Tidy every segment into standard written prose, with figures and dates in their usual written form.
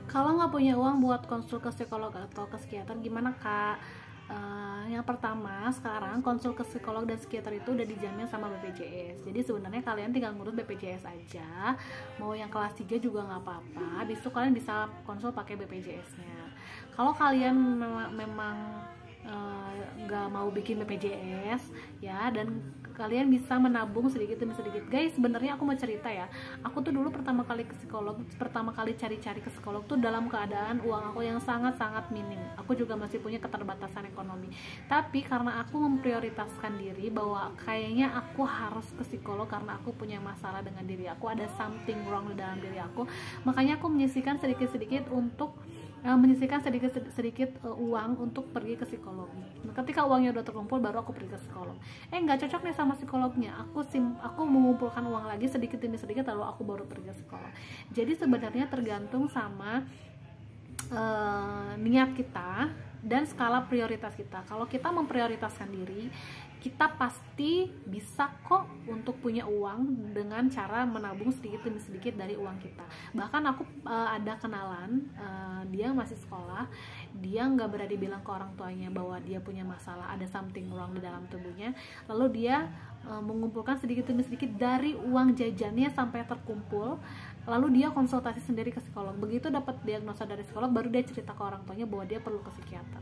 Kalau nggak punya uang buat konsul ke psikolog atau ke psikiater, gimana Kak? Yang pertama, sekarang konsul ke psikolog dan psikiater itu udah dijamin sama BPJS. Jadi sebenarnya kalian tinggal ngurus BPJS aja. Mau yang kelas 3 juga nggak apa-apa. Habis itu kalian bisa konsul pakai BPJS-nya. Kalau kalian memang nggak mau bikin BPJS ya, dan kalian bisa menabung sedikit demi sedikit. Guys, sebenarnya aku mau cerita ya, aku tuh dulu pertama kali cari-cari ke psikolog tuh dalam keadaan uang aku yang sangat-sangat minim. Aku juga masih punya keterbatasan ekonomi, tapi karena aku memprioritaskan diri bahwa kayaknya aku harus ke psikolog karena aku punya masalah dengan diri aku, ada something wrong di dalam diri aku, makanya aku menyisihkan sedikit-sedikit uang untuk pergi ke psikolog. Ketika uangnya udah terkumpul baru aku pergi ke psikolog. Nggak cocok nih sama psikolognya, aku mengumpulkan uang lagi sedikit demi sedikit lalu aku baru pergi ke psikolog. Jadi sebenarnya tergantung sama niat kita dan skala prioritas kita. Kalau kita memprioritaskan diri, kita pasti bisa kok untuk punya uang dengan cara menabung sedikit demi sedikit dari uang kita. Bahkan aku ada kenalan, dia masih sekolah, dia nggak berani bilang ke orang tuanya bahwa dia punya masalah, ada something wrong di dalam tubuhnya. Lalu dia mengumpulkan sedikit demi sedikit dari uang jajannya sampai terkumpul, lalu dia konsultasi sendiri ke psikolog. Begitu dapat diagnosa dari psikolog baru dia cerita ke orang tuanya bahwa dia perlu ke psikiater.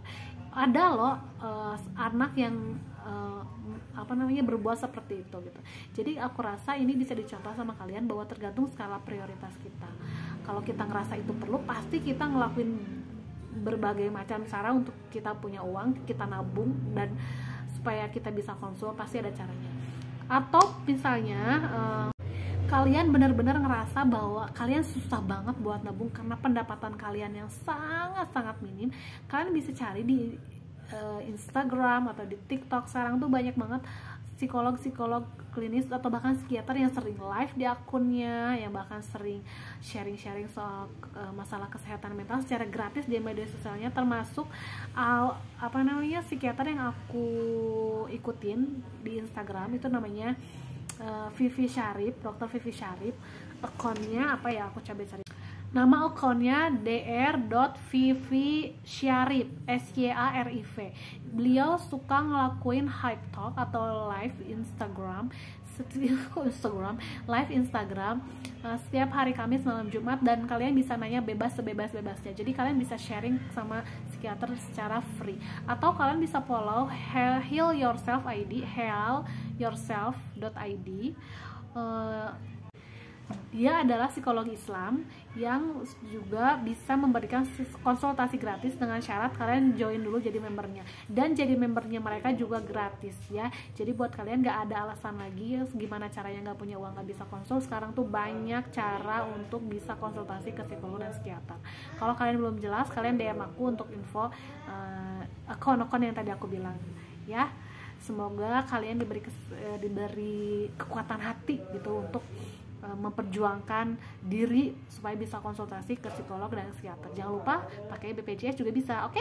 Ada loh anak yang berbuat seperti itu gitu. Jadi aku rasa ini bisa dicontoh sama kalian bahwa tergantung skala prioritas kita. Kalau kita ngerasa itu perlu, pasti kita ngelakuin berbagai macam cara untuk kita punya uang, kita nabung, dan supaya kita bisa konsul, pasti ada caranya. Atau misalnya kalian benar-benar ngerasa bahwa kalian susah banget buat nabung karena pendapatan kalian yang sangat-sangat minim, kalian bisa cari di Instagram atau di TikTok. Sekarang tuh banyak banget psikolog klinis atau bahkan psikiater yang sering live di akunnya, yang bahkan sering sharing-sharing soal masalah kesehatan mental secara gratis di media sosialnya, termasuk psikiater yang aku ikutin di Instagram itu namanya Vivi Syarif, Dr. Vivi Syarif. Akunnya aku coba cari. Nama akunnya dr.vivi-syarif, SYARIV. Beliau suka ngelakuin hype talk atau live Instagram setiap hari Kamis malam Jumat, dan kalian bisa nanya bebas sebebas-bebasnya. Jadi kalian bisa sharing sama psikiater secara free, atau kalian bisa follow Heal Yourself ID, healyourself.id. Dia adalah psikolog Islam yang juga bisa memberikan konsultasi gratis dengan syarat kalian join dulu jadi membernya, dan jadi membernya mereka juga gratis ya. Jadi buat kalian gak ada alasan lagi gimana caranya gak punya uang gak bisa konsul. Sekarang tuh banyak cara untuk bisa konsultasi ke psikolog dan psikiater. Kalau kalian belum jelas, kalian DM aku untuk info akun-akun yang tadi aku bilang ya. Semoga kalian diberi kekuatan hati gitu untuk memperjuangkan diri supaya bisa konsultasi ke psikolog dan psikiater. Jangan lupa pakai BPJS juga bisa, oke?